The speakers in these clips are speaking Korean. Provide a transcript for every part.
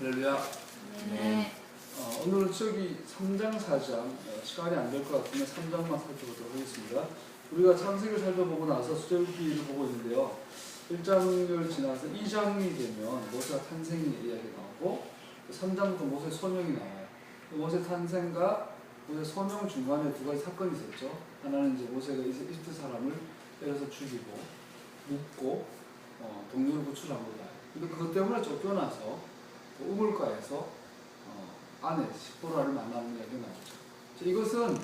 할렐루야. 네. 오늘은 저기 3장 4장 시간이 안 될 것 같으면 3장만 살펴보도록 하겠습니다. 우리가 창세기를 살펴보고 나서 수제기를 보고 있는데요. 1장을 지나서 2장이 되면 모세가 탄생의 이야기 나오고 3장부터 모세 소명이 나와요. 모세 탄생과 모세 소명 중간에 두 가지 사건이 있었죠. 하나는 이제 모세가 이집트 사람을 때려서 죽이고 묻고 동료를 구출한 거다. 근데 그것 때문에 쫓겨나서 우물가에서 아내 시보라를 만나는 이야기가 나오죠. 이것은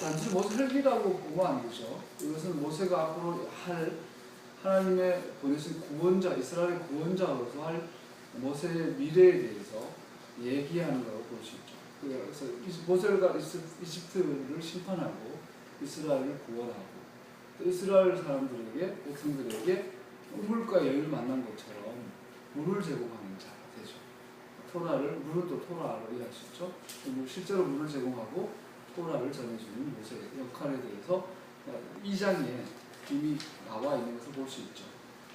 단지 모세 혈기라고 보면 안 되죠. 이것은 모세가 앞으로 할 하나님의 보내신 구원자, 이스라엘의 구원자로서 할 모세의 미래에 대해서 얘기하는 거라고 볼 수 있죠. 그래서 모세가 이집트를 심판하고 이스라엘을 구원하고 또 이스라엘 사람들에게, 백성들에게 우물가의 여인을 만난 것처럼 물을 제공하는 자가 되죠. 물은 또 토라로 이해할 수 있죠. 실제로 물을 제공하고 토라를 전해주는 모세의 역할에 대해서 2장에 이미 나와 있는 것을 볼 수 있죠.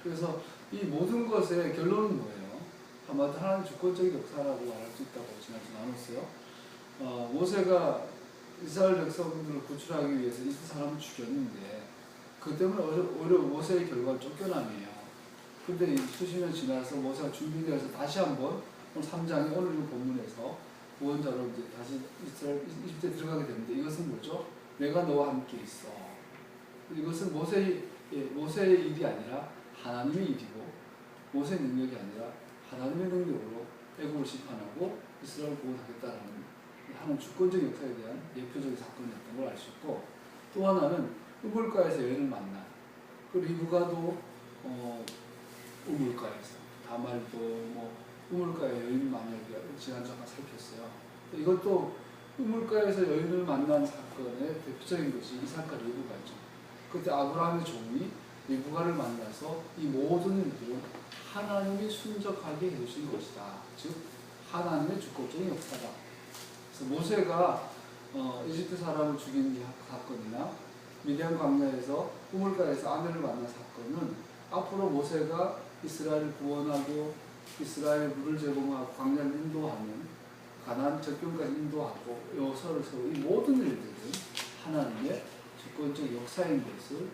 그래서 이 모든 것의 결론은 뭐예요? 아마도 하나님 주권적인 역사라고 말할 수 있다고 지난주 나눴어요. 모세가 이스라엘 백성들을 구출하기 위해서 이스라엘 사람을 죽였는데 그 때문에 오히려 모세의 결과는 쫓겨남이에요. 근데 수십 년 지나서 모세가 준비되어서 다시 한번 3장의 오늘 이 본문에서 구원자로 이제 다시 이집트에 들어가게 되는데 이것은 뭐죠? 내가 너와 함께 있어. 이것은 모세의 일이 아니라 하나님의 일이고 모세의 능력이 아니라 하나님의 능력으로 애국을 심판하고 이스라엘을 구원하겠다라는 하나님 주권적 역사에 대한 예표적인 사건이었던 걸 알 수 있고 또 하나는 우물가에서 여인을 만나 그 리브가도 우물가에서 다말도 우물가에 여인 만나기 지난주 아까 살폈어요. 이것도 우물가에서 여인을 만난 사건의 대표적인 것이 이삭과 리브가죠. 그때 아브라함의 종이 리브가를 만나서 이 모든 일들은 하나님이 순적하게 해주신 것이다. 즉 하나님의 주권적인 역사다. 그래서 모세가 이집트 사람을 죽인 사건이나 미디안 광야에서 우물가에서 아내를 만난 사건은 앞으로 모세가 이스라엘을 구원하고 이스라엘 물을 제공하고 광야를 인도하는 가나안 접경까지 인도하고 요소를 세우고 이 모든 일들은 하나님의 주권적 역사인 것을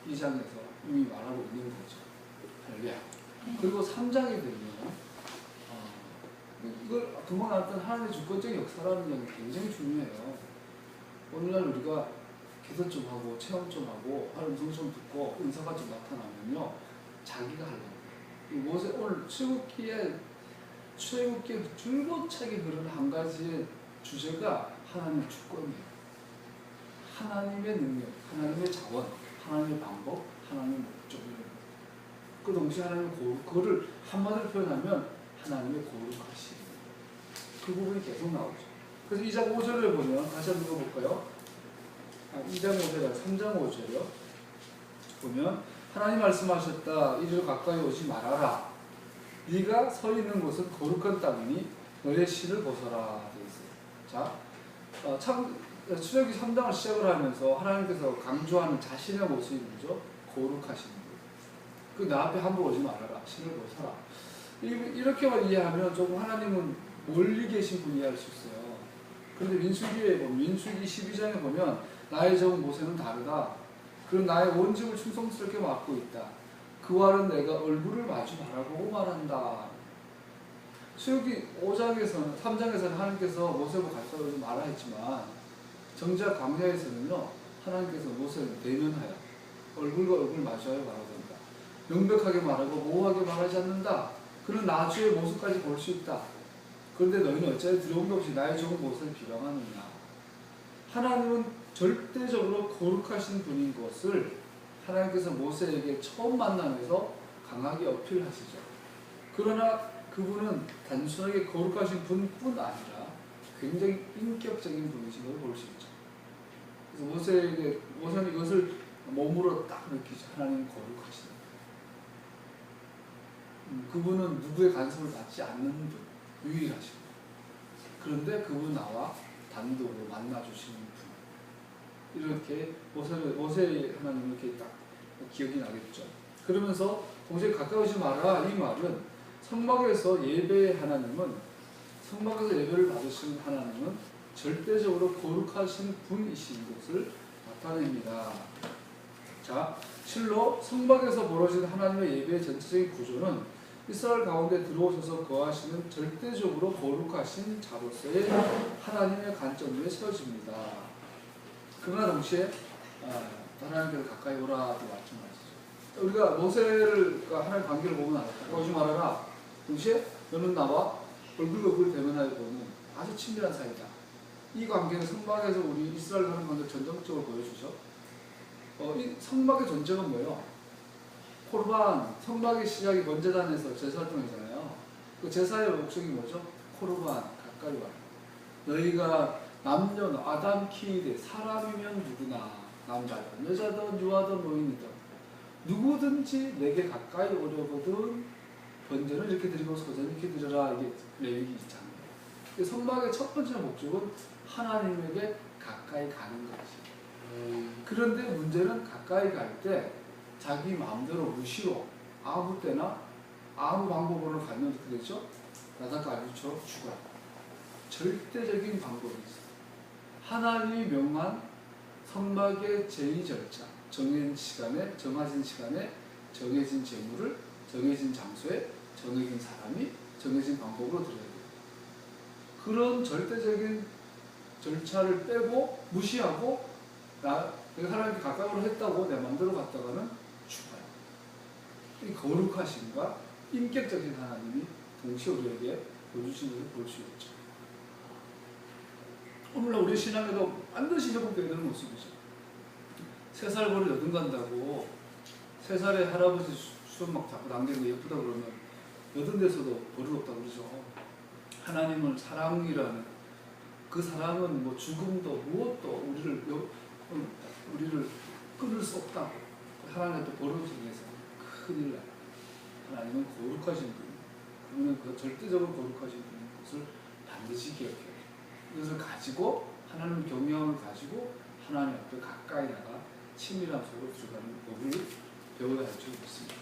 2장에서 이미 말하고 있는 거죠. 할렐루야. 그리고 3장이 되면 이걸 금방 나왔던 하나님의 주권적 역사라는 게 굉장히 중요해요. 오늘날 우리가 기도 좀 하고 체험 좀 하고 하나님 음성 좀 듣고 은사가 좀 나타나면요 자기가 하려고 모세 오늘 출애굽기에 줄곧 차게 그런 한 가지의 주제가 하나님의 주권이에요. 하나님의 능력, 하나님의 자원, 하나님의 방법, 하나님의 목적이에요. 그 동시에 하나님의 그거를 한마디로 표현하면 하나님의 거룩하심. 그 부분이 계속 나오죠. 그래서 2장 5절을 보면 다시 한번 읽어볼까요? 2장 5절, 3장 5절이요. 보면 하나님 말씀하셨다. 이리로 가까이 오지 말아라. 네가 서 있는 곳은 거룩한 땅이니 너의 신을 벗어라. 되어 있어요. 자, 출애굽기 3장을 시작을 하면서 하나님께서 강조하는 자신의 모습이 뭐죠? 거룩하신 분. 그 나 앞에 함부로 오지 말아라. 신을 벗어라. 이렇게만 이해하면 조금 하나님은 멀리 계신 분이 이해할 수 있어요. 그런데 민수기 12장에 보면 나의 종 모세는 다르다. 그런 나의 원직을 충성스럽게 맡고 있다. 그와는 내가 얼굴을 마주 바라보고 말한다. 출애굽기 3장에서는 하나님께서 모세를 같이 오지 말아 했지만 정작 광야에서는요 하나님께서 모세를 대면하여 얼굴과 얼굴 마주하여 말하고 된다. 명백하게 말하고 모호하게 말하지 않는다. 그는 나주의 모습까지 볼 수 있다. 그런데 너희는 어찌하여 두려움도 없이 나의 종 모세를 비방하느냐. 하나님은 절대적으로 거룩하신 분인 것을 하나님께서 모세에게 처음 만나면서 강하게 어필하시죠. 그러나 그분은 단순하게 거룩하신 분뿐 아니라 굉장히 인격적인 분이신 걸 볼 수 있죠. 그래서 모세는 이것을 몸으로 딱 느끼죠. 하나님 거룩하신 그분은 누구의 간섭을 받지 않는 분, 유일하신 분. 그런데 그분 나와 단독으로 만나주시는 분. 이렇게 모세의 하나님 이렇게 딱 기억이 나겠죠. 그러면서 동시에 가까이 오지 마라. 이 말은 성막에서 예배의 하나님은, 성막에서 예배를 받으시는 하나님은 절대적으로 거룩하신 분이신 것을 나타냅니다. 자, 실로 성막에서 벌어진 하나님의 예배의 전체적인 구조는 이스라엘 가운데 들어오셔서 거하시는 절대적으로 거룩하신 자로서의 하나님의 관점 위에 세워집니다. 그러나 동시에 하나님께서 가까이 오라도 마찬가지죠. 우리가 모세를 하나님 관계를 보면 알았다. 오지 말아라. 동시에 너는 나와 얼굴 대면하여 보는 아주 친밀한 사이다. 이 관계는 성막에서 우리 이스라엘 하나님 관계를 전형적으로 보여주죠. 이 성막의 존재가 뭐예요? 코르반, 성막의 시작이 번제단에서 제사 활동이잖아요. 그 제사의 목적이 뭐죠? 코르반, 가까이 와. 너희가 남녀, 아담 키이데, 사람이면 누구나, 남자든 여자든 유아든 노인이든 누구든지 내게 가까이 오려거든 번제는 이렇게 드리고 소제는 이렇게 드려라. 이게 레위기 있잖아요. 성막의 첫 번째 목적은 하나님에게 가까이 가는 것이에요. 그런데 문제는 가까이 갈 때 자기 마음대로 무시로 아무 때나 아무 방법으로 가면 어떻게 되죠? 나사가 알기처럼 죽어요. 절대적인 방법이 있어요. 하나님이 명한 성막의 제의 절차, 정해진 시간에, 정해진 재물을 정해진 장소에, 정해진 사람이 정해진 방법으로 드려야 돼요. 그런 절대적인 절차를 빼고 무시하고 내가 하나님께 가까이로 했다고 내 마음대로 갔다가는 죽어요. 이 거룩하심과 인격적인 하나님이 동시에 우리에게 보여주신 것을 볼 수 있죠. 오늘날 우리 신앙에도 반드시 회복되어야 되는 모습이죠. 3살 버릇 여든 간다고 3살에 할아버지 수업 막 자꾸 남기는 거 예쁘다 그러면 여든 데서도 버릇 없다 그러죠. 하나님을 사랑이라는 그 사랑은 뭐 죽음도 무엇도 우리를 끊을 수 없다고. 하나님의 또 버릇을 위해서 큰일 나요. 하나님은 거룩하신 분, 그분은 그 절대적으로 거룩하신 분인 것을 반드시 기억해요. 이것을 가지고 하나님 경외함을 가지고 하나님 앞에 가까이 나가 친밀한 속으로 들어가는 법을 배워야 할 줄 믿습니다.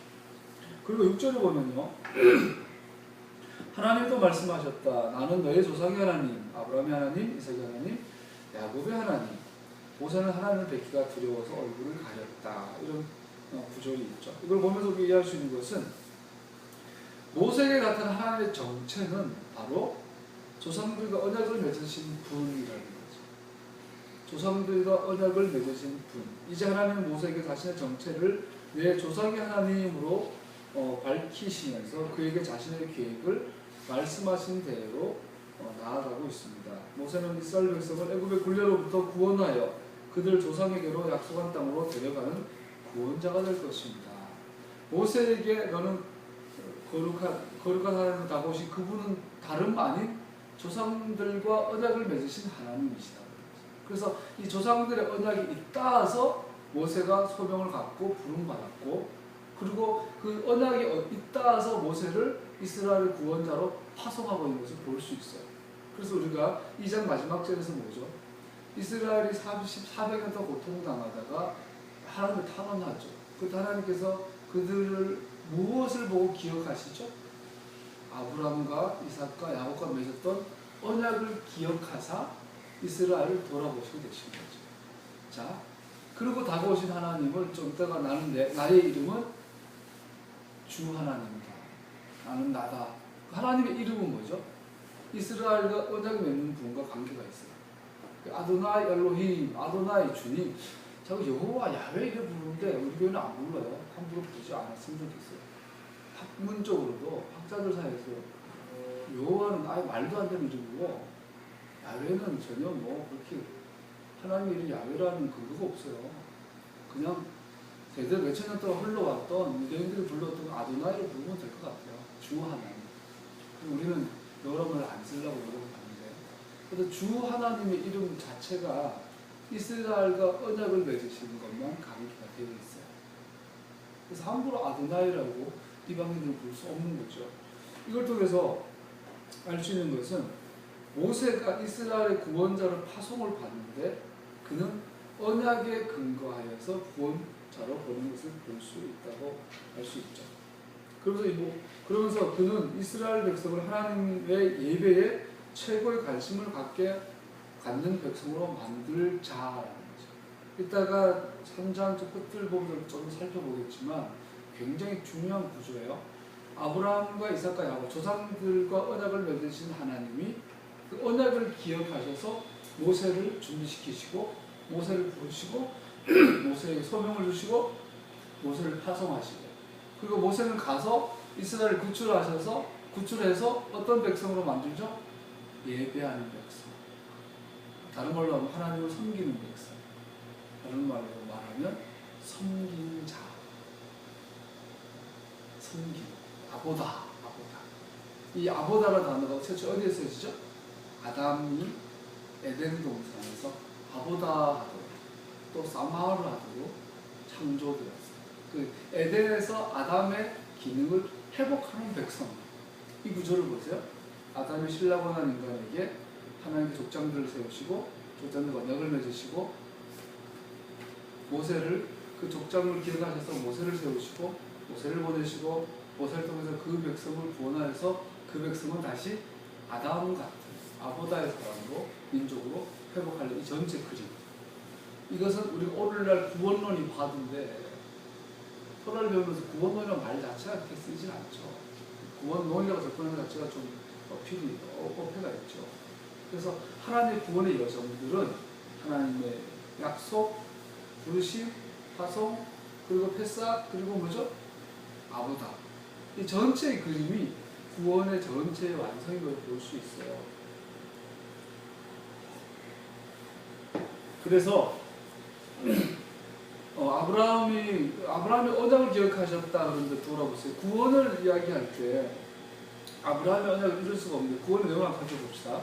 그리고 6절에 보면요. 하나님도 말씀하셨다. 나는 너의 조상의 하나님, 아브라함의 하나님, 이삭의 하나님, 야곱의 하나님. 모세는 하나님을 뵙기가 두려워서 얼굴을 가렸다. 이런 구절이 있죠. 이걸 보면서 우리가 이해할 수 있는 것은 모세에게 나타난 하나님의 정체는 바로 조상들과 언약을 맺으신 분이라는 거죠. 조상들과 언약을 맺으신 분. 이제 하나님은 모세에게 자신의 정체를 내 조상의 하나님으로 밝히시면서 그에게 자신의 계획을 말씀하신 대로 나아가고 있습니다. 모세는 이스라엘 백성을 애굽의 굴레로부터 구원하여 그들 조상에게로 약속한 땅으로 데려가는 구원자가 될 것입니다. 모세에게 너는 거룩한 하나님을 다가오신 그분은 다름 아닌 조상들과 언약을 맺으신 하나님이시다. 그래서 이 조상들의 언약이 있다해서 모세가 소명을 갖고 부름받았고, 그리고 그 언약이 있다해서 모세를 이스라엘 구원자로 파송하고 있는 것을 볼 수 있어요. 그래서 우리가 2장 마지막 절에서 뭐죠? 이스라엘이 400년 동안 고통당하다가 하나님을 탄원하죠. 그때 하나님께서 그들을 무엇을 보고 기억하시죠? 아브라함과 이삭과 야곱과 맺었던 언약을 기억하사 이스라엘을 돌아보시게 되신 거죠. 자, 그리고 다가오신 하나님을 좀 이따가 나의 이름은 주 하나님이다. 나는 나다. 하나님의 이름은 뭐죠? 이스라엘과 언약을 맺는 분과 관계가 있어요. 아도나이 엘로힘, 아도나이 주님. 자꾸 여호와 야훼 이래 부르는데 우리 교회는 안 불러요. 함부로 부르지 않았으면 좋겠어요. 학문적으로도 학자들 사이에서 여호와는 아예 말도 안 되는 이름이고 야훼는 전혀 뭐 그렇게 하나님의 이름 야훼라는 근거가 없어요. 그냥 대대 몇천 년 동안 흘러왔던 유대인들이 불렀던 아도나이를 부르면 될 것 같아요. 주 하나님. 우리는 여러분을 안 쓰려고 노력하는데, 그래서 주 하나님의 이름 자체가 이스라엘과 언약을 맺으시는 것만 강조가 되어 있어요. 그래서 함부로 아도나이라고 이방인들을 부를 수 없는 거죠. 이걸 통해서 알 수 있는 것은 모세가 이스라엘의 구원자로 파송을 받는데 그는 언약에 근거하여서 구원자로 보는 것을 볼 수 있다고 할 수 있죠. 그러면서 그는 이스라엘 백성을 하나님의 예배에 최고의 관심을 갖는 백성으로 만들자라는 거죠. 이따가 3장 끝을 보면 좀 살펴보겠지만 굉장히 중요한 구조예요. 아브라함과 이삭과 야곱 조상들과 언약을 맺으신 하나님이 그 언약을 기억하셔서 모세를 준비시키시고 모세를 부르시고 모세에게 소명을 주시고 모세를 파송하시고 그리고 모세는 가서 이스라엘을 구출해서 어떤 백성으로 만들죠? 예배하는 백성. 다른 말로 하면 하나님을 섬기는 백성. 다른 말로 말하면 섬기는 자. 아보다. 이 아보다라는 단어가 최초 어디에 쓰여지죠? 아담이 에덴 동산에서 아보다 하도록 또 사마를 하도록 창조되었어요. 그 에덴에서 아담의 기능을 회복하는 백성. 이 구조를 보세요. 아담이 신라고 한 인간에게 하나님의 족장들을 세우시고 족장들과 언약을 맺으시고 모세를 그 족장을 기억하셔서 모세를 세우시고 모세를 보내시고 모세를 통해서 그 백성을 구원하여서 그 백성은 다시 아담 같은 아보다의 사람으로 민족으로 회복하는 이 전체 그림. 이것은 우리가 오늘날 구원론이 봐둔데 토라를 배우면서 구원론이라는 말 자체가 그렇게 쓰이진 않죠. 구원론이라고 접근하는 자체가 좀 어폐가 있죠. 그래서 하나님의 구원의 여정들은 하나님의 약속, 부르심, 파송, 그리고 패사, 그리고 뭐죠? 아보다. 이 전체의 그림이 구원의 전체의 완성이라고 볼 수 있어요. 그래서 아브라함이 언약을 기억하셨다 그런데 돌아보세요. 구원을 이야기할 때 아브라함의 언약을 이룰 수가 없는데 구원의 내용을 한번 가져봅시다.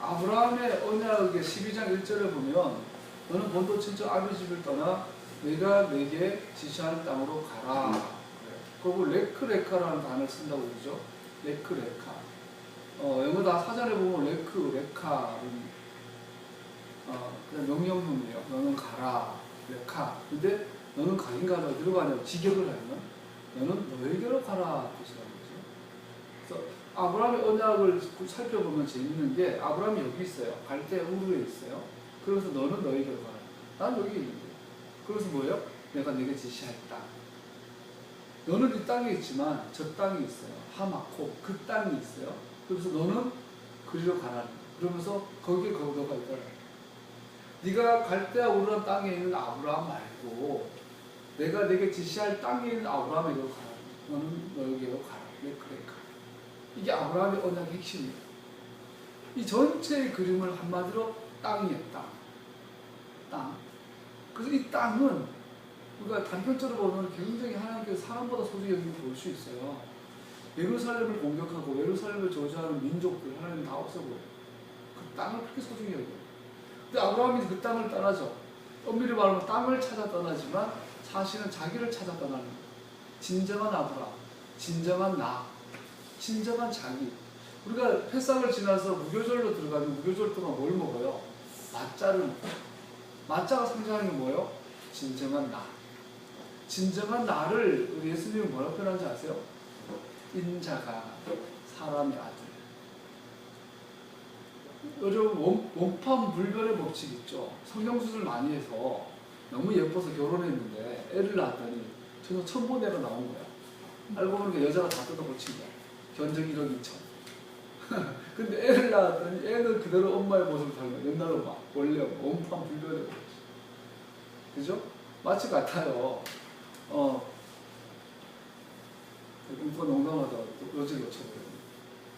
아브라함의 언약의 12장 1절을 보면 너는 본토 친척 아비 집을 떠나 내가 내게 지시하는 땅으로 가라. 그리고 레크레카라는 단어를 쓴다고 그러죠. 레크레카. 영어 다 사전에 보면 레카는 그냥 명령문이에요. 너는 가라. 레카. 근데 너는 가긴 가라. 어디로 가냐고 직역을 하면 너는 너에게로 가라. 뜻이라는 거죠. 그래서 아브라함의 언약을 살펴보면 재밌는 게 아브라함이 여기 있어요. 갈대 우르에 있어요. 그래서 너는 너에게로 가라. 난 여기 있는데. 그래서 뭐예요? 내가 내게 지시할 땅. 너는 이 땅에 있지만 저 땅이 있어요. 하마코 그 땅이 있어요. 그래서 너는 그리로 가라. 그러면서 거기에 너가 있더라. 네가 갈대아 우르란 땅에 있는 아브라함 말고 내가 내게 지시할 땅에 있는 아브라함에게로 가라. 너는 너에게로 가라. 레크레카. 이게 아브라함의 언약의 핵심이에요. 이 전체의 그림을 한마디로 땅이에요. 땅. 그래서 이 땅은 우리가 단편적으로 보면 굉장히 하나님께서 사람보다 소중히 여기는 볼 수 있어요. 예루살렘을 공격하고 예루살렘을 저주하는 민족들 하나님 다 없애버려요. 그 땅을 그렇게 소중히 여겨요. 근데 아브라함이 그 땅을 떠나죠. 엄밀히 말하면 땅을 찾아 떠나지만 사실은 자기를 찾아 떠나는 거예요. 진정한 아브라함, 진정한 나, 진정한 자기. 우리가 패삭을 지나서 무교절로 들어가면 무교절 동안 뭘 먹어요? 마짜를 먹어요. 마짜가 상징하는 게 뭐예요? 진정한 나. 진정한 나를 우리 예수님이 뭐라고 표현하는지 아세요? 인자가 사람의 아들. 여러분 원판불변의 법칙 있죠. 성형수술 많이 해서 너무 예뻐서 결혼했는데 애를 낳았더니 전혀 천보내로 나온 거야. 알고 보니까 여자가 다 뜯어고친 거야. 견적 1억 2천. 근데 애를 낳았더니 애는 그대로 엄마의 모습을 닮아요. 옛날로 막 원래 원판불변의 법칙. 그죠? 마치 같아요. 누가 농담하다가 여자를 여쭤봐요.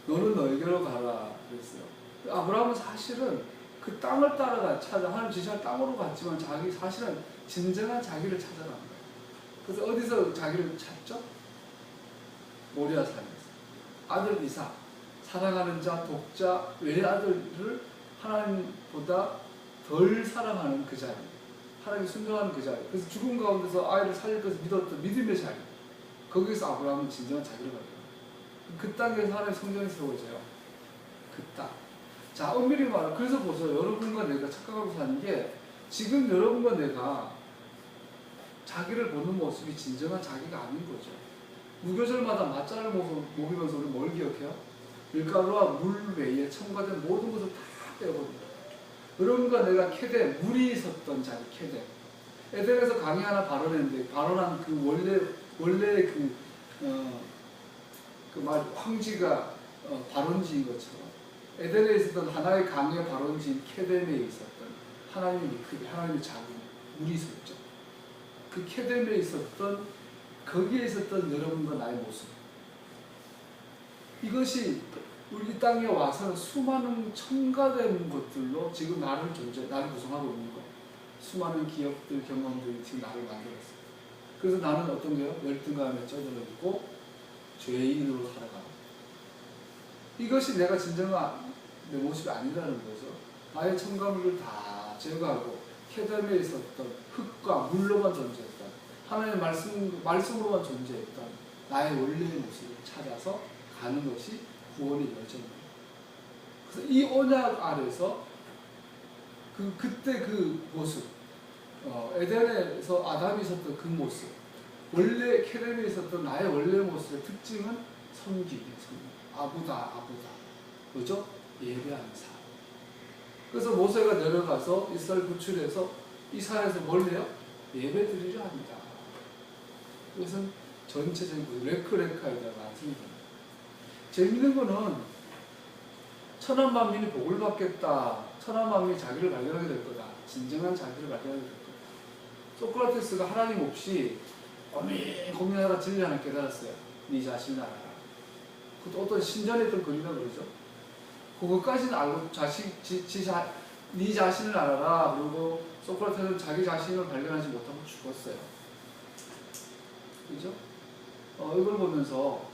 너는 너에게로 가라 그랬어요. 아브라함은 사실은 그 땅을 찾아 하나님 지시할 땅으로 갔지만 자기 사실은 진정한 자기를 찾아간 거예요. 그래서 어디서 자기를 찾죠? 모리아 산에서. 아들 이삭, 사랑하는 자, 독자, 외아들을 하나님보다 덜 사랑하는 그 자리. 하나님이 순종하는 그 자리. 그래서 죽음 가운데서 아이를 살릴 것을 믿었던 믿음의 자리. 거기서 아브라함은 진정한 자기를 가져요. 그 땅에서 하나님의 성전이 세워져요. 그 땅. 자, 엄밀히 말하면 그래서 보세요. 여러분과 내가 착각하고 사는 게 지금 여러분과 내가 자기를 보는 모습이 진정한 자기가 아닌 거죠. 무교절마다 맞자를 먹이면서 우리 뭘 기억해요? 밀가루와 물 외에 첨가된 모든 것을 다 빼버립니다. 여러분과 내가 케덴, 물이 있었던 자리 케덴. 에덴에서 강의 하나 발언했는데 발언한 그 원래 황지가 발원지인 것처럼 에덴에 있었던 하나의 강의 발원지인 케덴에 있었던 하나님의 크기, 하나님의 자궁, 물이 있었죠. 그 케덴에 있었던 거기에 있었던 여러분과 나의 모습. 이것이 우리 땅에 와서는 수많은 첨가된 것들로 지금 나를 구성하고 있는 거. 수많은 기업들, 경험들이 지금 나를 만들었어요. 그래서 나는 어떤 게요? 열등감에 쪄들어 있고 죄인으로 살아가고. 이것이 내가 진정한 내 모습이 아니라는 거죠. 나의 첨가물을 다 제거하고 케덴에 있었던 흙과 물로만 존재했던 하나님의 말씀으로만 존재했던 나의 원래의 모습을 찾아서 가는 것이 구원의 여정입니다. 그래서 이 언약 아래서 그때 그 모습, 에덴에서 아담이 있었던 그 모습, 원래 케덴에 있었던 나의 원래 모습의 특징은 섬기기, 아부다. 그죠? 예배하는 삶. 그래서 모세가 내려가서 이스라엘 구출해서 이 산에서 뭘 해요? 예배 드리려 합니다. 이것은 전체적인 레크레카에다가 완성됩니다. 재밌는 거는 천한 만민이 복을 받겠다. 천한 만민이 자기를 발견하게 될 거다. 진정한 자기를 발견하게 될 거다. 소크라테스가 하나님 없이 고민하다 진리 하나 깨달았어요. 네 자신을 알아라. 그것도 어떤 신전에 있던 글이라 그러죠. 그것까지는 알고 네 자신을 알아라. 그리고 소크라테스는 자기 자신을 발견하지 못하고 죽었어요. 그죠? 이걸 보면서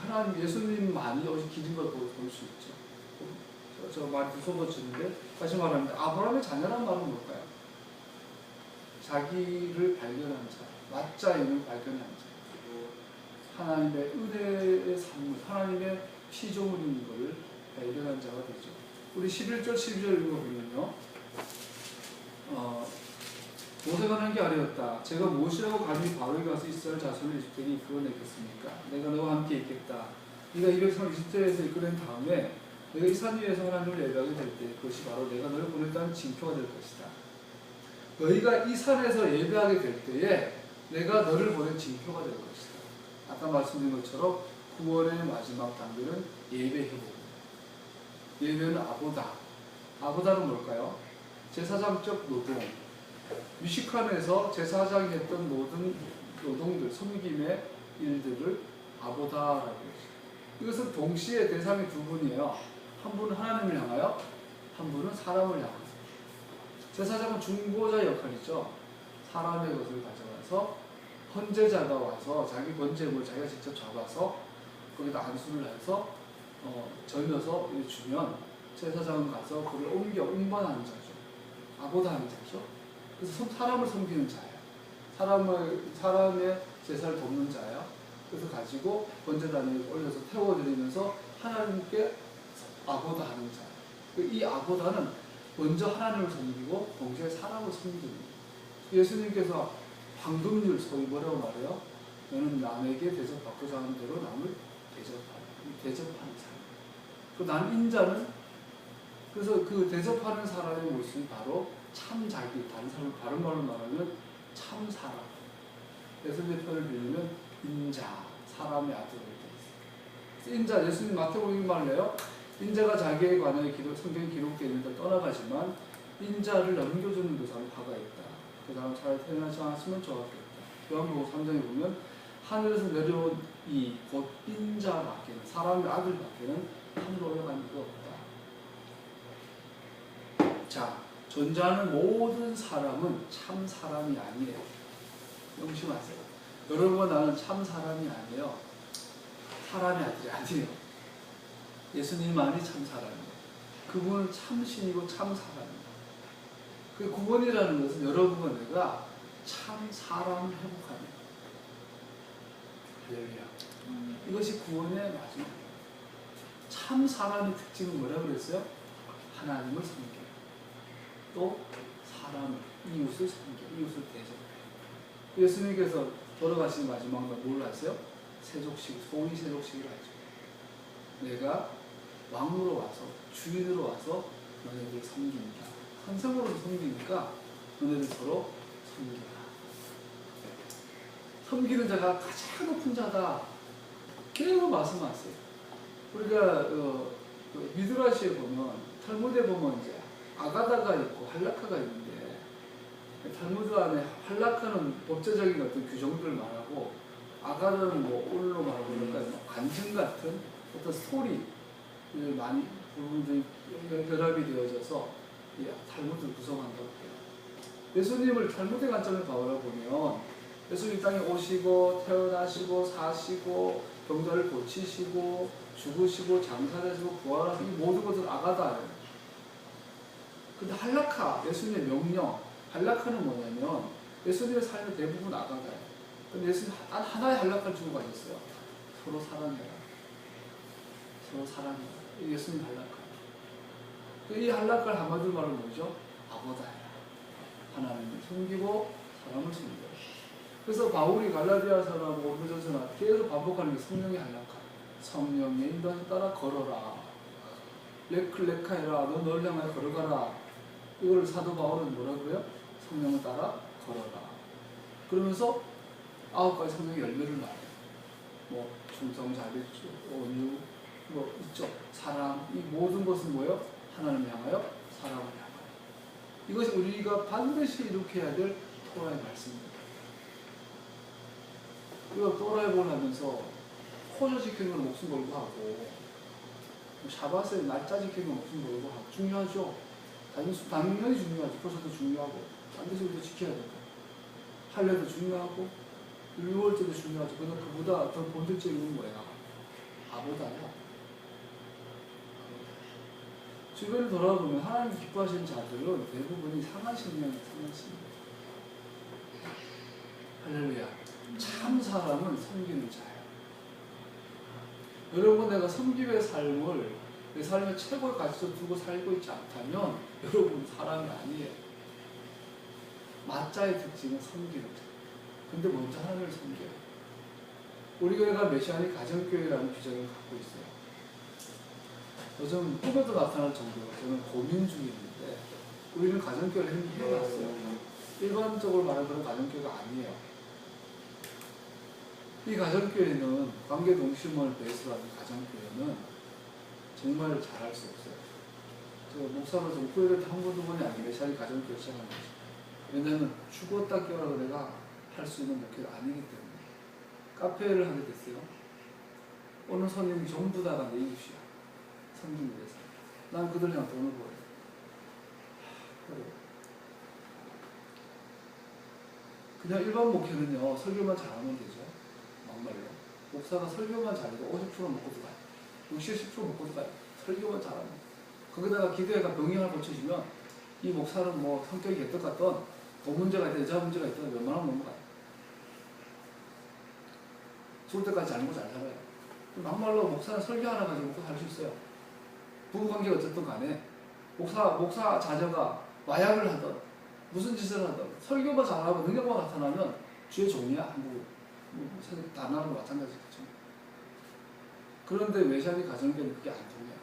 하나님 예수님만이 오직 길인 걸 볼 수 있죠. 저 말이 두서버치는데 다시 말하면 아브라함의 자녀란 말은 뭘까요? 자기를 발견한 자, 맞자임을 발견한 자, 하나님의 은혜의 산물, 하나님의 피조물인 것을 발견한 자가 되죠. 우리 11절 12절 읽어보면요. 모세가 한 게 아니었다. 제가 무엇이라고 감히 바로에게 가서 이스라엘 자손을 이집트에게 이끌어내겠습니까? 내가 너와 함께 있겠다. 네가 220절에서 이끌어낸 다음에 내가 이 산 위에서 하나님을 예배하게 될 때 그것이 바로 내가 너를 보냈다는 징표가 될 것이다. 너희가 이 산에서 예배하게 될 때에 내가 너를 보낸 징표가 될 것이다. 아까 말씀드린 것처럼 구원의 마지막 단계는 예배 회복입니다. 예배는 아보다. 아보다는 뭘까요? 제사장적 노동. 미시칸에서 제사장이 했던 모든 노동들, 섬김의 일들을 아보다라고 했어요. 이것은 동시에 대상이 두 분이에요. 한 분은 하나님을 향하여, 한 분은 사람을 향하여. 제사장은 중보자 역할이죠. 사람의 것을 가져와서 헌제자가 와서 자기 번제물 자기가 직접 잡아서 거기다 안수를 해서 절여서 주면 제사장은 가서 그를 옮겨 운반하는 자죠. 아보다하는 자죠. 그래서 사람을 섬기는 자예요. 사람의 제사를 돕는 자예요. 그래서 가지고 번제단에 올려서 태워드리면서 하나님께 아보다하는 자예요. 이 아보다는 먼저 하나님을 섬기고 동시에 사람을 섬깁니다. 예수님께서 황금률, 소위 뭐라고 말해요? 너는 남에게 대접받고자 하는 대로 남을 대접하는 사람. 그 남 인자는 그래서 그 대접하는 사람의 모습이 바로 참 자기, 다른 말로 말하면 참 사람. 예수님의 표현을 빌리면 인자, 사람의 아들로 되어 있어요. 인자, 예수님 마태복음 말래요. 인자가 자기에 관하여 성경에 기록되어 있는데 떠나가지만 인자를 넘겨주는 그 사람 화가 있다. 그 사람 차라리 태어나지 않았으면 좋았겠다. 요한복음 3장에 보면 하늘에서 내려온 이 곧 인자밖에는, 사람의 아들밖에는 하늘로 올라간 이가 없다. 자, 존재하는 모든 사람은 참 사람이 아니에요. 명심하세요. 여러분과 나는 참 사람이 아니에요. 사람의 아들이 아니에요. 예수님만이 참 사람이에요. 그분은 참 신이고 참 사람이에요. 그 구원이라는 것은 여러분과 내가 참 사람을 회복하는 거예요. 할렐루야. 이것이 구원의 마지막이에요. 참 사람의 특징은 뭐라고 그랬어요? 하나님을 섬겨요. 또 사람을, 이웃을 섬겨요. 이웃을 대접해요. 예수님께서 돌아가신 마지막 날 뭘 하세요? 세족식, 소위 세족식이라 하죠. 내가 왕으로 와서, 주인으로 와서 너네들 섬긴다. 선생으로 섬기니까 너네들 서로 섬기라. 섬기는 자가 가장 높은 자다. 계속 말씀하세요. 우리가 미드라시에 보면, 탈무드에 보면 이제 아가다가 있고 할라카가 있는데, 탈무드 안에 할라카는 법제적인 어떤 규정들을 말하고, 아가다는 뭐 올로 말하고 그러니까 뭐 간증 같은 어떤 스토리를 많이 부분들이 결합이 되어져서 이 탈무드를 구성한다고 해요. 예수님을 탈무드의 관점에서 바라보면 예수님 이 땅에 오시고 태어나시고 사시고 병자를 고치시고 죽으시고 장사되시고 부활하시고 이 모든 것은 아가다예요. 근데 할라카, 예수님의 명령, 할라카는 뭐냐면 예수님의 삶의 대부분 아가다예요. 근데 예수님 단 하나의 할라카를 주고 가셨어요. 서로 사랑해라. 서로 사랑해라. 예수님 할라카. 이 할라카를 한마디로 말하면 뭐죠? 아버다예요. 하나님을 섬기고 사람을 섬겨요. 그래서 바울이 갈라디아서나 고린도전서나 계속 반복하는 게 성령의 할라카. 성령의 인도에 따라 걸어라. 레클레카해라. 너 널 향하여 걸어가라. 이걸 사도 바울은 뭐라고요? 성령을 따라 걸어라. 그러면서 9가지 성령의 열매를 말해요. 뭐 충성, 자비, 온유, 뭐 있죠. 사랑. 이 모든 것은 뭐예요? 하나님을 향하여 사랑을 향하여. 이것이 우리가 반드시 이룩해야 될 토라의 말씀입니다. 우리가 또라이볼 하면서 호저 지키는 건 목숨 걸고 하고 샤바스에 날짜 지키는 건 목숨 걸고 하고 중요하죠. 당연히 중요하죠. 표서도 중요하고 반드시 우리도 지켜야 되고 할례도 중요하고 유월절도 중요하죠. 그러나 그보다 더 본질적인 건 뭐야? 아보다야. 주변을 돌아보면 하나님 기뻐하시는 자들은 대부분이 상한 신령이에요. 상한 신령. 할렐루야. 참 사람은 섬기는 자예요. 여러분, 내가 섬김의 삶을 내 삶의 최고의 가치로 두고 살고 있지 않다면 여러분 사람이 아니에요. 마자의 특징은 섬기는 자. 근데 먼저 하나님을 섬겨요. 우리 교회가 메시아닉 가정교회라는 규정을 갖고 있어요. 요즘 꿈에도 나타날 정도로 저는 고민 중인데 우리는 가정교회를 해봤어요. 일반적으로 말하는 가정교회가 아니에요. 이 가정교회는 관계동심을 베이스로 하는 가정교회는 정말 잘할 수 없어요. 저 목사로 좀 후회를 한 번도 보니 아니에요. 메시아닉 가정교회 시작한 거죠. 왜냐하면 죽었다 깨어나도 내가 할 수 있는 목회가 아니기 때문에. 카페를 하게 됐어요. 오는 손님이 전부 다가 내 이웃이야. 섬기기 위해서. 난 그들이랑 돈을 벌어요. 그냥 일반 목회는요, 설교만 잘하면 되죠. 막말로. 목사가 설교만 잘해도 50% 먹고도 가요. 60, 10% 먹고도 가요. 설교만 잘하면. 거기다가 기도회가 병행을 고쳐주면 이 목사는 뭐 성격이 어떡하든 돈 문제가 있든 여자 문제가 있든 웬만하면 넘어가요. 죽을 때까지 잘 먹고 잘 살아요. 막말로 목사는 설교 하나 가지고 먹고 살 수 있어요. 부부관계가 어쨌든 간에 목사 자녀가 마약을 하든 무슨 짓을 하든 설교만 잘하고 능력만 나타나면 주의 종이야. 한국 다른 나라도 마찬가지겠죠. 그런데 메시아닉 가정교회는 그게 안 통해요.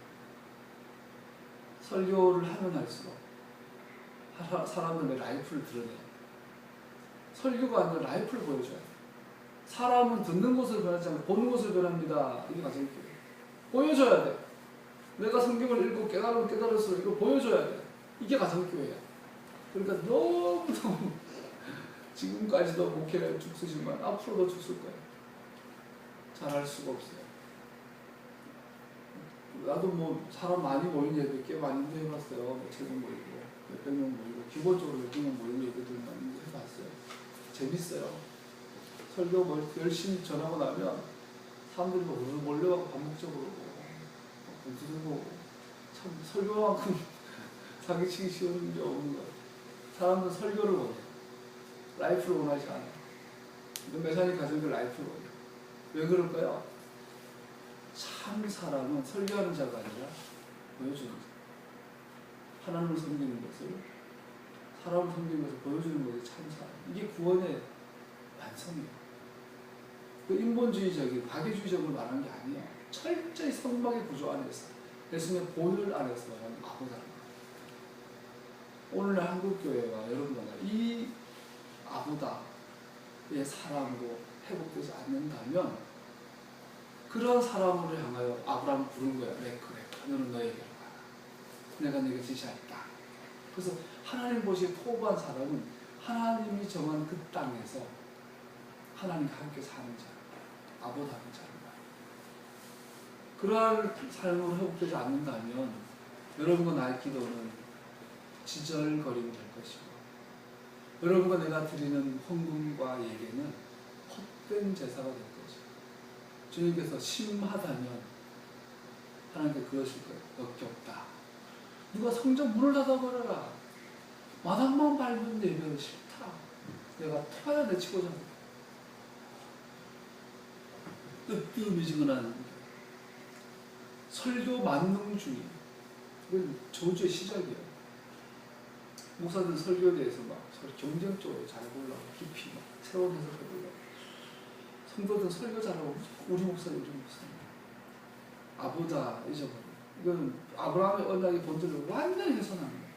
설교를 하면 할수록 사람들의 라이프를 드러내요. 설교가 아니라 라이프를 보여줘요. 사람은 듣는 것을 변하지 않고 보는 것을 변합니다. 이게 가정교회. 보여줘야 돼. 내가 성경을 읽고 깨달으면 깨달을수록 이걸 보여줘야 돼. 이게 가정교회야. 그러니까 너무너무 지금까지도 목회를 죽쓰지만 앞으로도 죽쓸 거예요. 잘할 수가 없어요. 나도 뭐 사람 많이 모인 예배 꽤 많이 해봤어요. 7명 모이고 몇백 명 모이고 기본적으로 몇백 명 모이는 예배들 많이 해봤어요. 재밌어요. 설교 뭐 열심히 전하고 나면 사람들이 뭐 몰려가고 밥 먹자고 그러고 부르고 참 설교만큼 사기치기 쉬운 게 없는 것 같아요. 사람들은 설교를 원해요. 라이프를 원하지 않아요. 메시아닉 가정들 라이프를 원해요. 왜 그럴까요? 참 사람은 설교하는 자가 아니라 보여주는 자. 하나님을 섬기는 것을 사람을 섬기는 것을 보여주는 것이 참 사람. 이게 구원의 완성이에요. 그 인본주의적인 박애주의적으로 말하는 게 아니에요. 철저히 성막의 구조 안에서 예수님의 본을 안에서 말하는 아보다는 오늘날 한국교회가 여러분과 이 아보다의 사람으로 회복되지 않는다면 그런 사람으로 향하여 아브라함을 부른 거예요. 그래, 너는 너에게로 가라. 내가 네게 지시했다. 그래서 하나님 보시기에 포부한 사람은 하나님이 정한 그 땅에서 하나님과 함께 사는 자, 아보다는 자입니다. 그러한 삶으로 회복되지 않는다면 여러분과 나의 기도는 지절거림이 될 것이고 여러분과 내가 드리는 헌금과 예배는 헛된 제사가 될 것이고 주님께서 심하다면 하나님께 그러실 거예요. 역겹다. 누가 성전 문을 닫아버려라. 마당만 밟는 예배는 싫다. 내가 토하여 내치고자 합니다. 뜨뜻미지근한 설교 만능주의. 이건 저주의 시작이에요. 목사들 설교에 대해서 막 경쟁적으로 잘 보려고 깊이 막 새로운 해석을 보려고 성도들 설교 잘하고 우리 목사님 아보다 잊어버려. 이건 아브라함의 언약의 본질을 완전히 훼손합니다.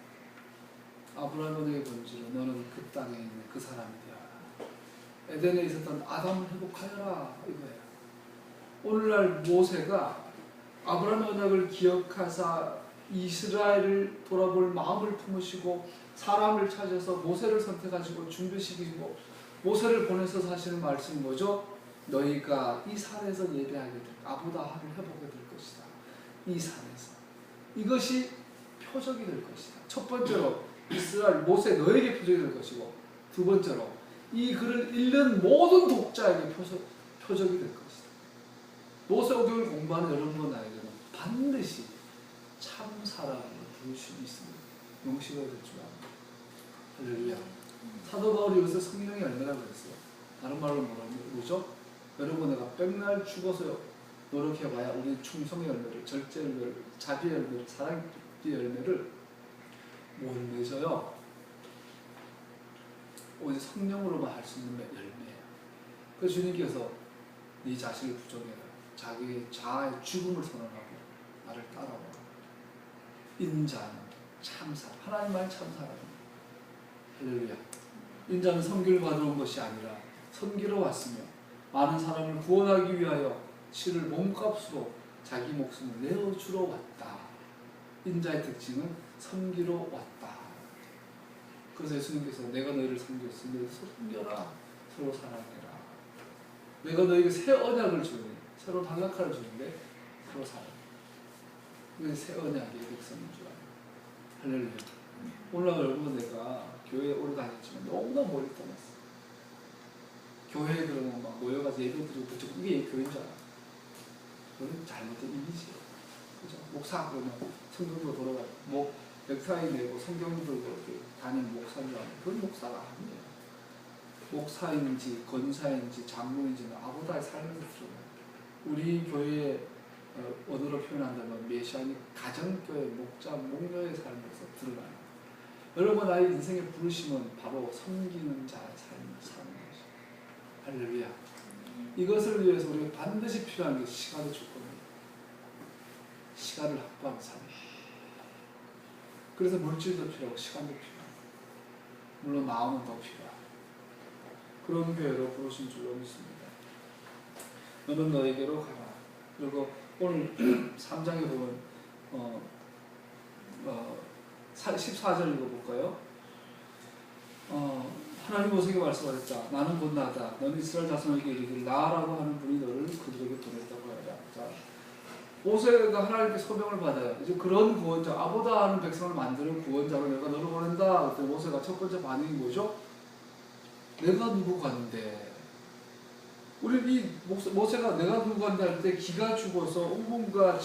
아브라함의 언약의 본질은 너는 그 땅에 있는 그 사람이 되어라. 에덴에 있었던 아담을 회복하여라 이거예요. 오늘날 모세가 아브라함의 언약을 기억하사 이스라엘을 돌아볼 마음을 품으시고 사람을 찾아서 모세를 선택하시고 준비시키고 모세를 보내서 하시는 말씀이 뭐죠? 너희가 이 산에서 예배하게 될 아보다함을 회복하게 될 것이다. 이 산에서. 이것이 표적이 될 것이다. 첫 번째로 이스라엘 모세 너에게 표적이 될 것이고 두 번째로 이 글을 읽는 모든 독자에게 표적이 될 것이다. 모세오경을 공부하는 여러분과 나에게는 반드시 참 사람을 부를 수 있습니다. 명시가 될 줄 압니다. 할렐루야. 사도 바울이 여기서 성령의 열매라고 했어요. 다른 말로 뭐죠? 여러분 내가 백날 죽어서 노력해봐야 우리 충성의 열매를, 절제 열매를, 자비의 열매를, 사랑의 열매를 못 맺어요. 오직 성령으로만 할 수 있는 열매예요. 그래서 주님께서 네 자신을 부정해라. 자기의 자아의 죽음을 선언하고 나를 따라와. 인자는 참사, 하나님만이 참사랍니다. 할렐루야. 인자는 섬기를 받으러 온 것이 아니라 섬기러 왔으며 많은 사람을 구원하기 위하여 실을 몸값으로 자기 목숨을 내어주러 왔다. 인자의 특징은 섬기러 왔다. 그래서 예수님께서 내가 너희를 섬겼으니 너희를 섬겨라. 서로 사랑해라. 내가 너희에게 새 언약을 주니 새로 단락화를 주는데 서로 사랑해. 이게 새 언약의 백성인 줄 알아요. 할렐루야. 오늘 여러분 내가 교회에 오래 다녔지만 너무나 멀리 떠났어. 교회에 그러면 막 모여가지고 예배 드리고 이게 교회인 줄 알아. 그건 잘못된 이미지예요. 그죠? 목사 그러면 성경으로 돌아가고 넥타이 내고 성경 들고 다니는 목사인 줄 알아요. 그건 목사가 아니에요. 목사인지 권사인지 장로인지는 아보다의 삶을 드러나요. 우리 교회의 언어로 표현한다면 메시아닉 가정교회 목자 목녀의 삶에서 드러나요. 여러분 나의 인생의 부르심은 바로 섬기는 자의 삶을 사는 것이에요. 할렐루야. 이것을 위해서 우리가 반드시 필요한 게 시간의 조건입니다. 시간을 확보하는 삶이에요. 그래서 물질도 필요하고 시간도 필요하고 물론 마음은 더 필요하고 그런 교회로 부르신 줄로 믿습니다. 너는 너에게로 가라. 그리고 오늘 3장에 보면 14절 읽어볼까요? 하나님 모세에게 말씀하셨다. 나는 곧 나다. 너는 이스라엘 자손에게 이르기를 나라고 하는 분이 너를 그들에게 보냈다고 하라. 자, 모세가 하나님께 소명을 받아요. 이제 그런 구원자, 아보다 하는 백성을 만드는 구원자로 내가 너를 보낸다. 그때 모세가 첫 번째 반응이 뭐죠? 내가 누구 간데? 우리 이 모세가 내가 누구 간다 할 때 기가 죽어서 의문과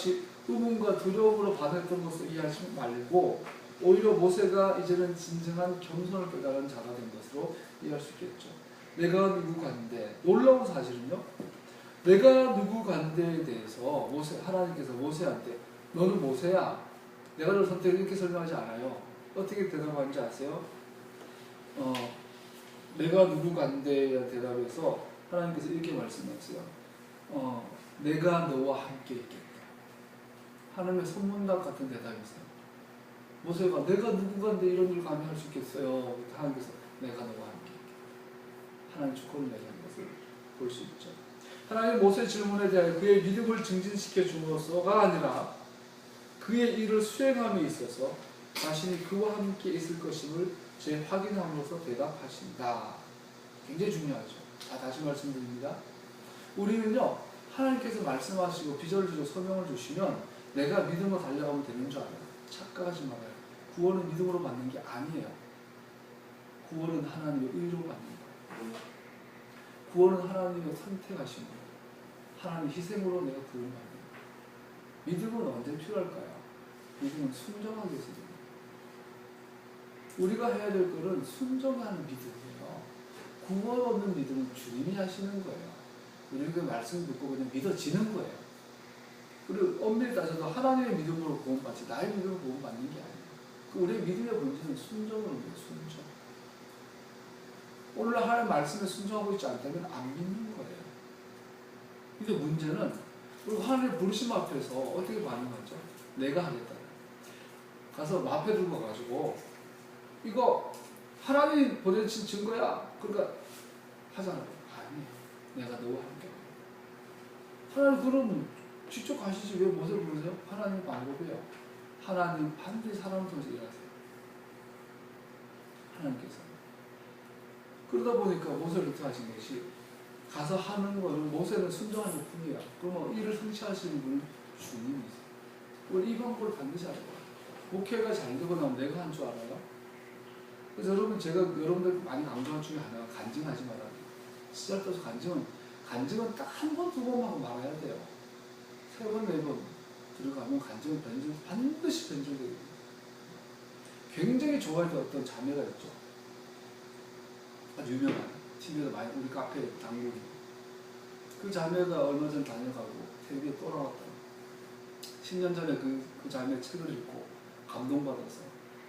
두려움으로 반응했던 것을 이해하지 말고 오히려 모세가 이제는 진정한 겸손을 깨달은 자가 된 것으로 이해할 수 있겠죠. 내가 누구 간데 놀라운 사실은요. 내가 누구 간데에 대해서 하나님께서 모세한테 너는 모세야. 내가 너를 선택해 이렇게 설명하지 않아요. 어떻게 대답하는지 아세요? 내가 누구 간데에 대답해서 하나님께서 이렇게 말씀하셨어요. 내가 너와 함께 있겠다. 하나님의 선문답 같은 대답이세요. 모세가 내가 누군가인데 이런 일 감히 할 수 있겠어요. 하나님께서 내가 너와 함께 있겠다. 하나님 주권을 내리는 것을 볼 수 있죠. 하나님 모세 질문에 대하여 그의 믿음을 증진시켜 줌으로써가 아니라 그의 일을 수행함에 있어서 자신이 그와 함께 있을 것임을 재확인함으로써 대답하신다. 굉장히 중요하죠. 다시 말씀드립니다. 우리는요, 하나님께서 말씀하시고 비전을 주시고 소명을 주시면 내가 믿음으로 달려가면 되는 줄 알아요. 착각하지 말아요. 구원은 믿음으로 받는 게 아니에요. 구원은 하나님의 의로 받는 거예요. 구원은 하나님의 선택하신 거예요. 하나님 희생으로 내가 구원을 받는 거예요. 믿음은 언제 필요할까요? 믿음은 순종하기 위해서 됩니다. 우리가 해야 될 것은 순종하는 믿음이에요. 구원 없는 믿음은 주님이 하시는 거예요. 우리가 그 말씀 듣고 그냥 믿어지는 거예요. 그리고 엄밀히 따져도 하나님의 믿음으로 구원받지 나의 믿음으로 구원받는 게 아니에요. 우리의 믿음의 본질은 순종으로 해요. 순종. 오늘 하나님 말씀에 순종하고 있지 않다면 안 믿는 거예요. 근데 문제는 우리 하나님의 부르심 앞에서 어떻게 반응하죠? 내가 하겠다. 가서 앞에 들고 가가지고 이거 하나님 보내신 증거야. 그러니까 하잖아요. 아니에요. 내가 너와 함께. 하나님 그럼 직접 가시지 왜 모세를 부르세요? 하나님 방법이에요. 하나님 반드시 사람을 통해서 일하세요. 하나님께서. 그러다 보니까 모세를 어떻게 하신 것이 가서 하는 거는 모세는 순종하는 뿐이야. 그러면 일을 성취하시는 분은 주님이세요. 우리 이 방법을 반드시 알아요. 목회가 잘 되고 나면 내가 한 줄 알아요? 그래서 여러분 제가 여러분들 많이 강조한 중에 하나가 간증하지 말아요. 시작부터 간증은 딱 한 번, 두 번만 하고 말아야 돼요. 세 번, 네 번 들어가면 간증은 반드시 변질되거든요. 굉장히 좋아했던 어떤 자매가 있죠. 아주 유명한 TV에도 많이 우리 카페 당국이. 그 자매가 얼마 전 다녀가고 TV에 또 나왔다. 10년 전에 그 자매 책을 읽고 감동받아서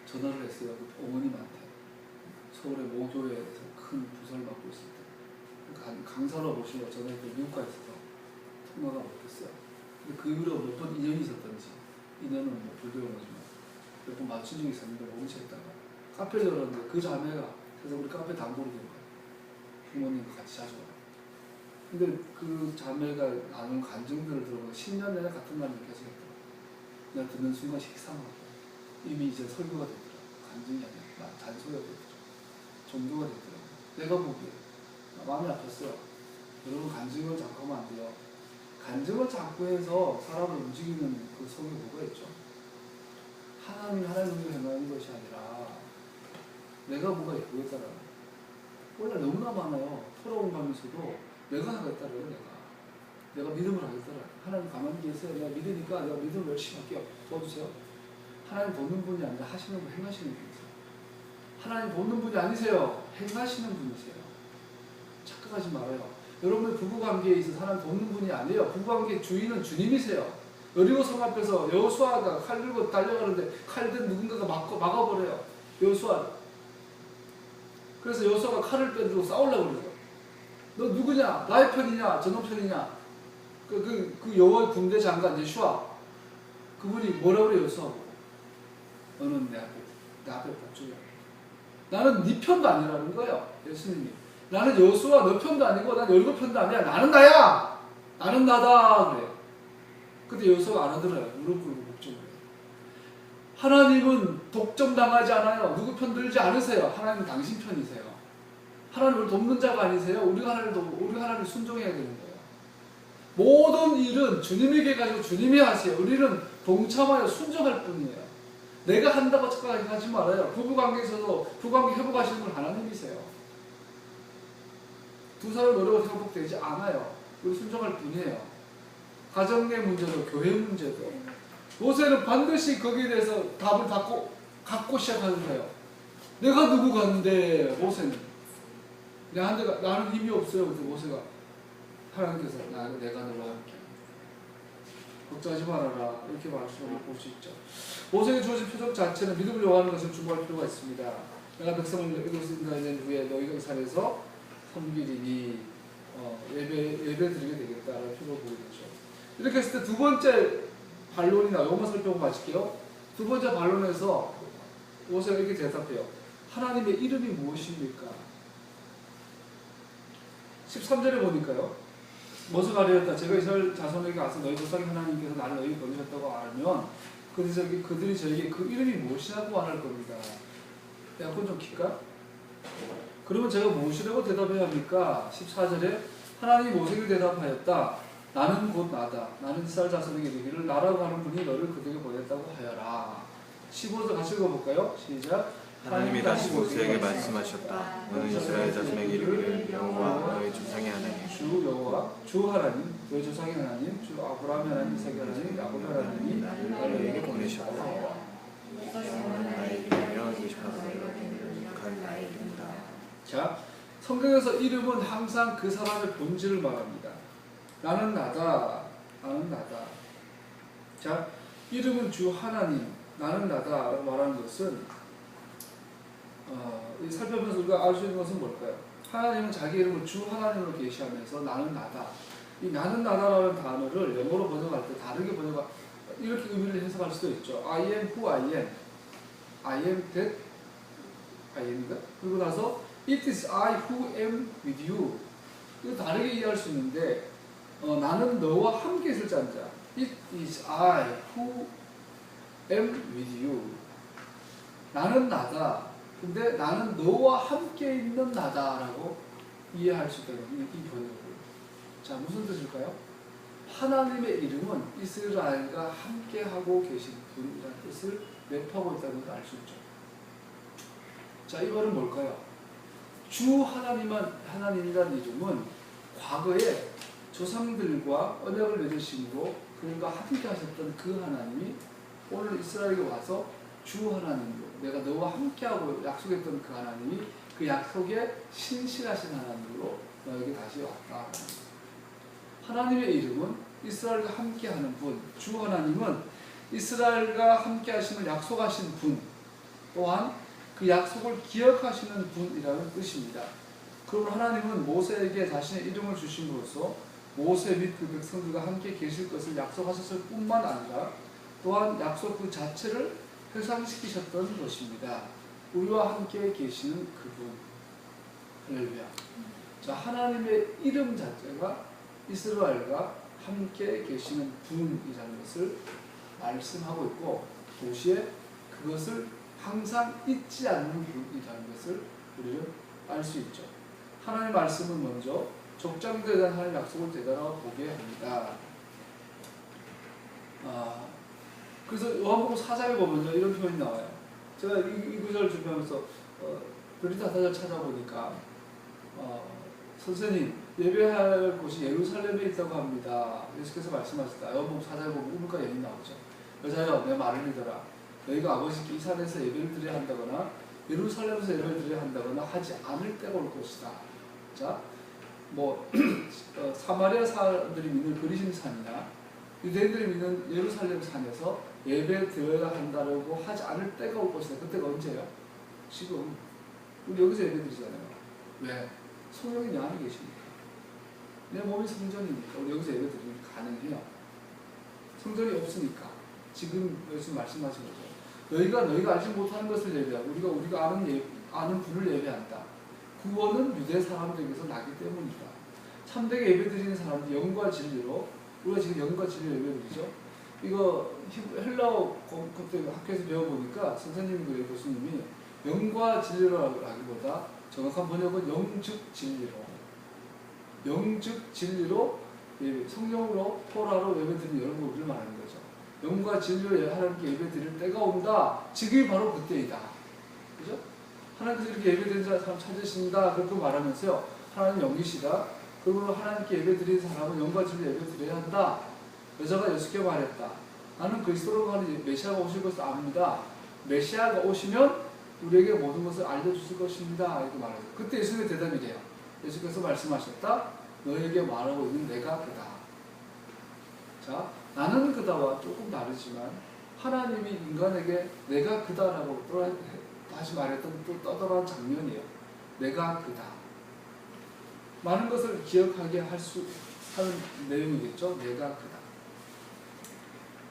전화를 했어요. 그 어머님한테. 서울의 모교회에서 큰 부서를 맡고 있을 때 강사로 모시고 전화했더니 미국가 있어서 통화가 못했어요. 근데 그 이후로 몇 번 인연이 있었던지 인연은 뭐 불교인 거지만 몇 번 맞춘 적이 있었는데 모른 채 했다가 카페를 열었는데 그 자매가 그래서 우리 카페 당구로 된 거예요. 부모님과 같이 자주 와요. 근데 그 자매가 나눈 간증들을 들어보면 10년 내내 같은 말을 계속 했더라고요. 내가 듣는 순간 식상하고 이미 이제 설교가 됐더라고요. 간증이 아니라 잔소리가 됐더라고요. 종교가 됐더라고요. 내가 보기에 마음이 아팠어요. 여러분 간증을 자꾸 하면 안 돼요. 간증을 자꾸 해서 사람을 움직이는 그 속에 뭐가 있죠? 하나님을 행하는 것이 아니라 내가 뭐가 있고에 따라 원래 너무나 많아요. 돌아온다면서도 내가 하겠다래요. 내가 믿음을 하겠다래. 하나님 가만히 계세요. 내가 믿으니까 내가 믿음을 열심히 할게요. 도와주세요. 하나님 돕는 분이 아니라 하시는 분, 행하시는 분이세요. 하나님 돕는 분이 아니세요. 행하시는 분이세요. 착각하지 말아요. 여러분의 부부관계에 있어서 하나님 돕는 분이 아니에요. 부부관계의 주인은 주님이세요. 여리고 성 앞에서 여호수아가 칼 들고 달려가는데 칼 든 누군가가 막아버려요. 여호수아를. 그래서 여호수아가 칼을 빼들고 싸우려고 그래요. 너 누구냐? 나의 편이냐? 저놈 편이냐? 그 여호와의 군대 장관 예수아 그분이 뭐라고 그래요? 여호수아하고 너는 내 앞에 복종이야. 나는 네 편도 아니라는 거예요. 예수님이. 나는 여호수아 너 편도 아니고 난 열거 편도 아니야. 나는 나야. 나는 나다. 그래. 근데 여호수아가 안 하더래요. 무릎 꿇고 복종을 해요. 하나님은 독점당하지 않아요. 누구 편 들지 않으세요. 하나님은 당신 편이세요. 하나님을 돕는 자가 아니세요. 우리가 하나님을 순종해야 되는 거예요. 모든 일은 주님에게 가지고 주님이 하세요. 우리는 동참하여 순종할 뿐이에요. 내가 한다고 착각하지 말아요. 부부관계에 있어서 부부관계 회복하시는 분 하나님이세요. 두 사람 노력을 회복되지 않아요. 우리 순종할 뿐이에요. 가정 내 문제도 교회 문제도 모세는 반드시 거기에 대해서 답을 갖고 시작하는 거예요. 내가 누구 같은데 모세는 나는 힘이 없어요. 그래서 모세가 하나님께서 내가 너와 함께 걱정하지 말아라 이렇게 말씀을 볼 수 있죠. 모세에게 주어진 표적 자체는 믿음을 요하는 것을 중보할 필요가 있습니다. 내가 백성을 이끌 수 있는 후에 너희가 이 산에서 섬기리니 예배 드리게 되겠다라는 표를 보게 되죠. 이렇게 했을 때 두 번째 반론이 나와요. 이것만 살펴보고 마칠게요. 두 번째 반론에서 모세가 이렇게 대답해요. 하나님의 이름이 무엇입니까? 13절에 보니까요. 모세가 아뢰었다. 제가 이스라엘 자손에게 가서 너희 조상의 하나님께서 나를 너희에게 보내셨다고 알면 그들이 저에게 그 이름이 무엇이라고 말할 겁니다. 에어컨 좀 킬까? 그러면 제가 무엇이라고 대답해야 합니까? 14절에 하나님이 모세에게 대답하였다. 나는 곧 나다. 나는 이스라엘 자손에게 이르기를 나라고 하는 분이 너를 그들에게 보냈다고 하여라. 15절 같이 읽어볼까요? 시작. 하나님이 다시 모세에게 말씀하셨다. 너는 이스라엘 자손에게 이르기를 여호와 너희 조상의 하나님 주 여호와 주 하나님 너희 조상의 하나님 주 아브라함의 하나님 이삭의 하나님 야곱의 하나님이 나를 너희에게 보내셨다. 영원한 나의 이름이며 의식하는 간 나의 이름이다. 자, 성경에서 이름은 항상 그 사람의 본질을 말합니다. 나는 나다. 나는 나다. 자, 이름은 주 하나님 나는 나다 말하는 것은 살펴보면서 우리가 알 수 있는 것은 뭘까요? 하나님은 자기 이름을 주 하나님으로 계시하면서 나는 나다. 이 나는 나다라는 단어를 영어로 번역할 때 다르게 이렇게 의미를 해석할 수도 있죠. I am who I am. I am that I am인가? 그리고 나서 It is I who am with you. 이거 다르게 이해할 수 있는데 나는 너와 함께 있을 자인자. It is I who am with you. 나는 나다. 근데 나는 너와 함께 있는 나다라고 이해할 수 있다는 이 번역을. 자, 무슨 뜻일까요? 하나님의 이름은 이스라엘과 함께하고 계신 분이라는 뜻을 맵하고 있다는 걸 알 수 있죠. 자, 이거는 뭘까요? 주 하나님이라는 이름은 과거에 조상들과 언약을 맺으심으로 그들과 함께 하셨던 그 하나님이 오늘 이스라엘에 와서 주 하나님으로 내가 너와 함께하고 약속했던 그 하나님이 그 약속에 신실하신 하나님으로 너에게 다시 왔다. 하나님의 이름은 이스라엘과 함께하는 분, 주 하나님은 이스라엘과 함께하심을 약속하신 분, 또한 그 약속을 기억하시는 분이라는 뜻입니다. 그럼 하나님은 모세에게 자신의 이름을 주심으로써 모세 및 그 백성들과 함께 계실 것을 약속하셨을 뿐만 아니라 또한 약속 그 자체를 회상시키셨던 것입니다. 우리와 함께 계시는 그분. 할렐루야. 자, 하나님의 이름 자체가 이스라엘과 함께 계시는 분이라는 것을 말씀하고 있고 동시에 그것을 항상 잊지 않는 분이라는 것을 우리는 알 수 있죠. 하나님의 말씀은 먼저 족장들에 대한 하나님의 약속을 되돌아 보게 합니다. 그래서 요한복음 4장에 보면요 이런 표현이 나와요. 제가 이 구절을 준비하면서 브리타타를 찾아보니까 선생님 예배할 곳이 예루살렘에 있다고 합니다. 예수께서 말씀하셨다. 요한복음 4장에 보면 우물가 여인이 나오죠. 여자여 내 말을 믿어라. 너희가 아버지께 이 산에서 예배를 드려야 한다거나 예루살렘에서 예배를 드려야 한다거나 하지 않을 때가 올 것이다. 자, 사마리아 사람들이 믿는 그리심 산이나 유대인들이 믿는 예루살렘 산에서 예배 드려야 한다고 하지 않을 때가 올 것이다. 그때가 언제예요? 지금 우리 여기서 예배 드리잖아요. 왜? 성령이 내 안에 계십니까? 내 몸이 성전이니까 우리 여기서 예배 드리기 가능해요. 성전이 없으니까 지금 예수 말씀하신 거죠. 너희가 알지 못하는 것을 예배하고 우리가 아는 분을 예배한다. 구원은 유대 사람들에게서 나기 때문이다. 참되게 예배드리는 사람들 영과 진리로 우리가 지금 영과 진리로 예배드리죠. 이거 헬라어 그때 학교에서 배워보니까 선생님이 교수님이 영과 진리로라기보다 정확한 번역은 영즉 진리로 성령으로 토라로 예배드리는 여러 우리를 말하는 거죠. 영과 진리로 하나님께 예배드릴 때가 온다. 지금이 바로 그때이다. 그죠? 하나님께서 이렇게 예배드리는 사람 찾으신다. 그렇게 말하면서요. 하나님 영이시다. 그리고 하나님께 예배드리는 사람은 영과 진리로 예배드려야 한다. 여자가 예수께 말했다. 나는 그리스도로 가는 메시아가 오실 것을 압니다. 메시아가 오시면 우리에게 모든 것을 알려주실 것입니다. 이렇게 말해요. 그때 예수님의 대답이 돼요. 예수께서 말씀하셨다. 너에게 말하고 있는 내가 그다. 자, 나는 그다와 조금 다르지만 하나님이 인간에게 내가 그다라고 다시 말했던 또 떠돌아온 장면이에요. 내가 그다. 많은 것을 기억하게 하는 내용이겠죠. 내가 그다.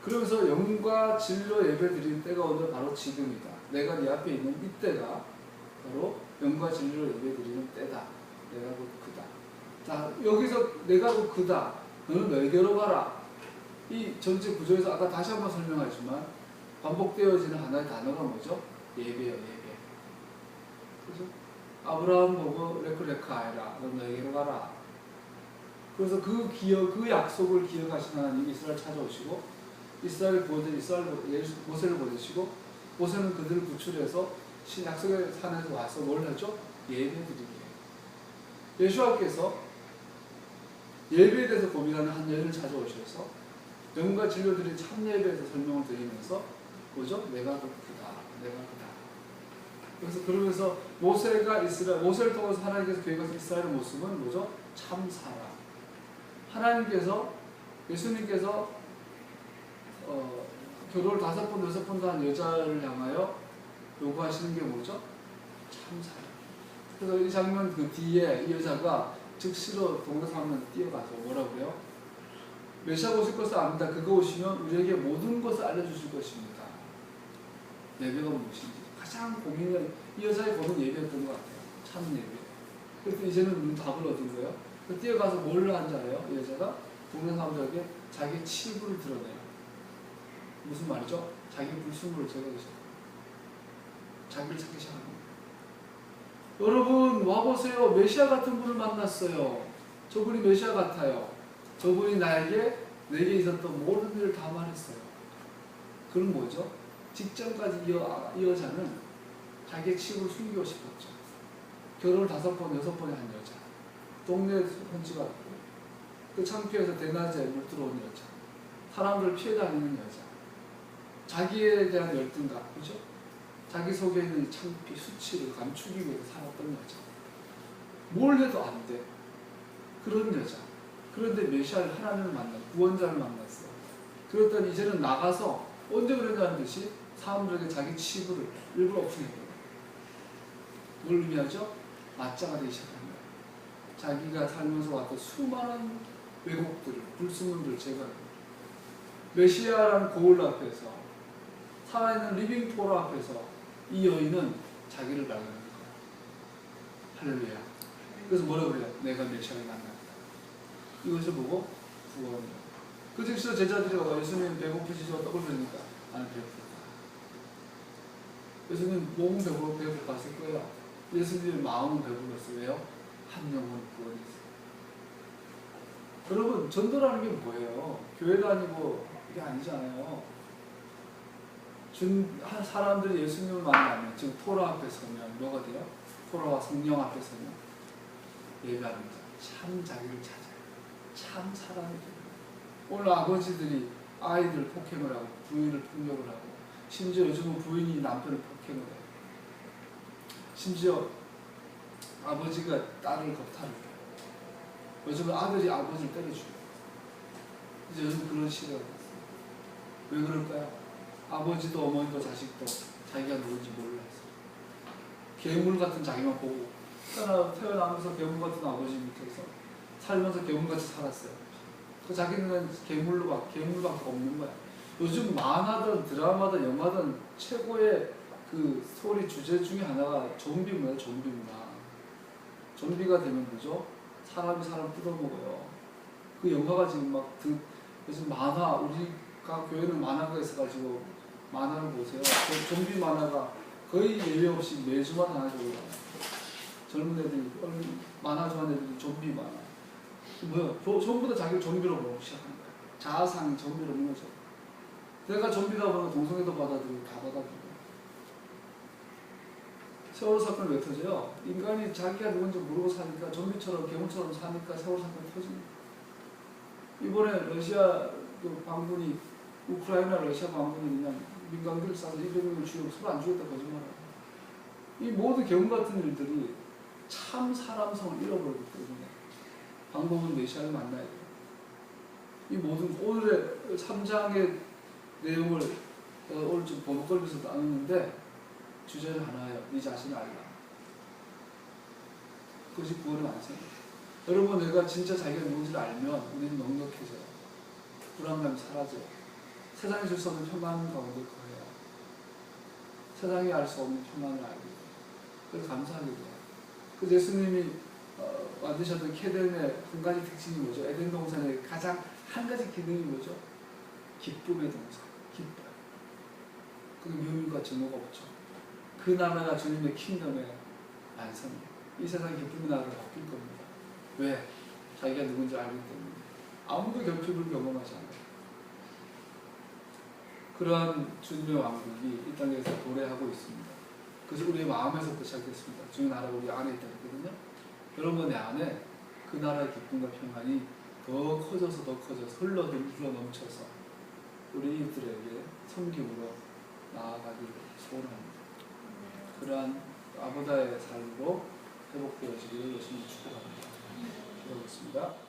그러면서 영과 진리로 예배 드리는 때가 오늘 바로 지금이다. 내가 네 앞에 있는 이때가 바로 영과 진리로 예배 드리는 때다. 내가 곧 그다. 자, 여기서 내가 곧 그다. 너는 너에게로 가라. 이 전체 구조에서 아까 다시 한번 설명하지만 반복되어지는 하나의 단어가 뭐죠? 예배요, 예배. 그죠? 아브라함 보고 레크레카해라. 넌 너에게로 가라. 그래서 그 약속을 기억하신 하나님이 이스라엘 찾아오시고 모세를 보내시고 모세는 그들을 구출해서 약속의 산에서 와서 뭘 하죠? 예배드리게. 예수와께서 예배에 대해서 고민하는 한 여인을 찾아오셔서 영과 진료들이 참 예배에서 설명을 드리면서 뭐죠? 내가 곧 그다. 내가 그다. 그래서 그러면서 모세를 통해서 하나님께서 계획하신 이스라엘의 모습은 뭐죠? 참 사랑. 하나님께서 예수님께서 결혼을 5번, 6번도 한 여자를 향하여 요구하시는 게 뭐죠? 참 사랑. 그래서 이 장면 그 뒤에 이 여자가 즉시로 동네상면 뛰어가서 뭐라고 해요? 메시아 오실 것을 압니다. 그거 오시면 우리에게 모든 것을 알려주실 것입니다. 예배가 무엇인지 가장 고민을 이 여자의 고민 예배였던 것 같아요. 참 예배. 그래서 이제는 답을 얻은 거예요. 뛰어가서 뭘 한 줄 알아요? 이 여자가 동네 사람들에게 자기 치부를 드러내요. 무슨 말이죠? 자기 불순물을 제거하기 시작해요. 자기를 찾기 시작합니다. 여러분 와보세요. 메시아 같은 분을 만났어요. 저분이 메시아 같아요. 저분이 내게 있었던 모든 일을 다 말했어요. 그럼 뭐죠? 직전까지 이 여자는 자기의 치부를 숨기고 싶었죠. 결혼을 5번, 6번에 한 여자. 동네 헌치가 그 창피해서 대낮에 물 들어온 여자. 사람들을 피해 다니는 여자. 자기에 대한 열등감, 그죠? 자기 속에 있는 창피, 수치를 감추기 위해서 살았던 여자. 뭘 해도 안 돼. 그런 여자. 그런데 메시아를 하나님을 만났어요. 구원자를 만났어요. 그랬더니 이제는 나가서 언제 그랬냐는 듯이 사람들에게 자기 치부를 일부러 없애버려요. 뭘 의미하죠? 맞짱가 되기 시작한 거예요. 자기가 살면서 왔던 수많은 왜곡들을, 불순물들을 제거하는 거예요. 메시아라는 고을 앞에서 살아있는 리빙 토라 앞에서 이 여인은 자기를 발견하는 거예요. 할렐루야. 그래서 뭐라고 그래요? 내가 메시아를 만났다. 이것을 보고 구원이다. 그 즉시로 제자들이 와서 예수님 배고프시죠? 떡을 드니까 나는 배고프다. 예수님 몸은 배고팠을 거예요. 예수님의 마음은 배불렀어요. 왜요? 한 영혼 구원했어요. 여러분 전도라는 게 뭐예요? 교회 다니고 이게 아니잖아요. 사람들이 예수님을 만나면 지금 토라 앞에 서면 뭐가 돼요? 토라와 성령 앞에 서면 예배합니다. 참 자기를 찾아요. 참 사람이 돼요. 오늘 아버지들이 아이들 폭행을 하고 부인을 폭력을 하고 심지어 요즘은 부인이 남편을 폭행을 해요. 심지어 아버지가 딸을 겁탈을 해요. 요즘은 아들이 아버지를 때려줘요. 이제 요즘 그런 시대가 됐어요. 왜 그럴까요? 아버지도 어머니도 자식도 자기가 누군지 몰랐어요. 괴물 같은 자기만 보고 태어나면서 괴물 같은 아버지 밑에서 살면서 괴물같이 살았어요. 그 자기는 괴물밖에 없는 거야. 요즘 만화든 드라마든 영화든 최고의 그 스토리 주제 중에 하나가 좀비 문화예요. 좀비 문화. 좀비가 되면 뭐죠? 사람이 사람 뜯어먹어요. 그 영화가 지금 요즘 만화, 우리가 교회는 만화가 있어가지고 만화를 보세요. 좀비 만화가 거의 예외 없이 매주마다 하나씩 올라와요. 젊은 애들이, 만화 좋아하는 애들이 좀비 만화. 뭐야? 전부 다 자기를 좀비로 보기 시작하는 거야. 자아상이 좀비로 보는 거죠. 내가 좀비다 보면 동성애도 받아들이고 다 받아들이고. 세월호 사건이 왜 터져요? 인간이 자기가 누군지 모르고 사니까 좀비처럼 괴물처럼 사니까 세월호 사건이 터집니다. 이번에 러시아 그 방군이 우크라이나 러시아 방군이 그냥 민간기를 쏴서 200명을 죽이고 서로 안 죽였다 거짓말하고. 이 모든 괴물 같은 일들이 참 사람성을 잃어버리기 때문에 방법은 메시아를 만나야 돼요. 이 모든 오늘의 3장의 내용을 오늘 좀 번복걸려서 나누는데 주제는 하나예요. 네 자신을 알라. 그것이 구원의 완성이에요. 여러분, 우리가 진짜 자기가 누군지를 알면 우리는 넉넉해져요. 불안감이 사라져요. 세상이 줄 수 없는 평안 가운데 거해요. 세상이 알 수 없는 평안을 알게 돼요. 그래서 감사하게 돼요. 그 예수님이 만드셨던 케덴의 한 가지 특징이 뭐죠? 에덴 동산의 가장 한 가지 기능이 뭐죠? 기쁨의 동산. 기뻐요. 그 묘미과 증오가 없죠. 그 나라가 주님의 킹덤의 완성이에요. 이 세상의 기쁨의 나라가 바뀔 겁니다. 왜? 자기가 누군지 알기 때문에. 아무도 결핍을 경험하지 않아요. 그러한 주님의 왕국이 이 땅에서 도래하고 있습니다. 그래서 우리의 마음에서부터 시작했습니다. 주의 나라가 우리 안에 있다 했거든요. 여러분, 내 안에 그 나라의 기쁨과 평안이 더 커져서 흘러 넘쳐서 우리 이웃들에게 섬김으로 나아가기를 소원합니다. 그러한 아보다의 삶으로 회복되어지기를 예수님 축복합니다. 기도하겠습니다.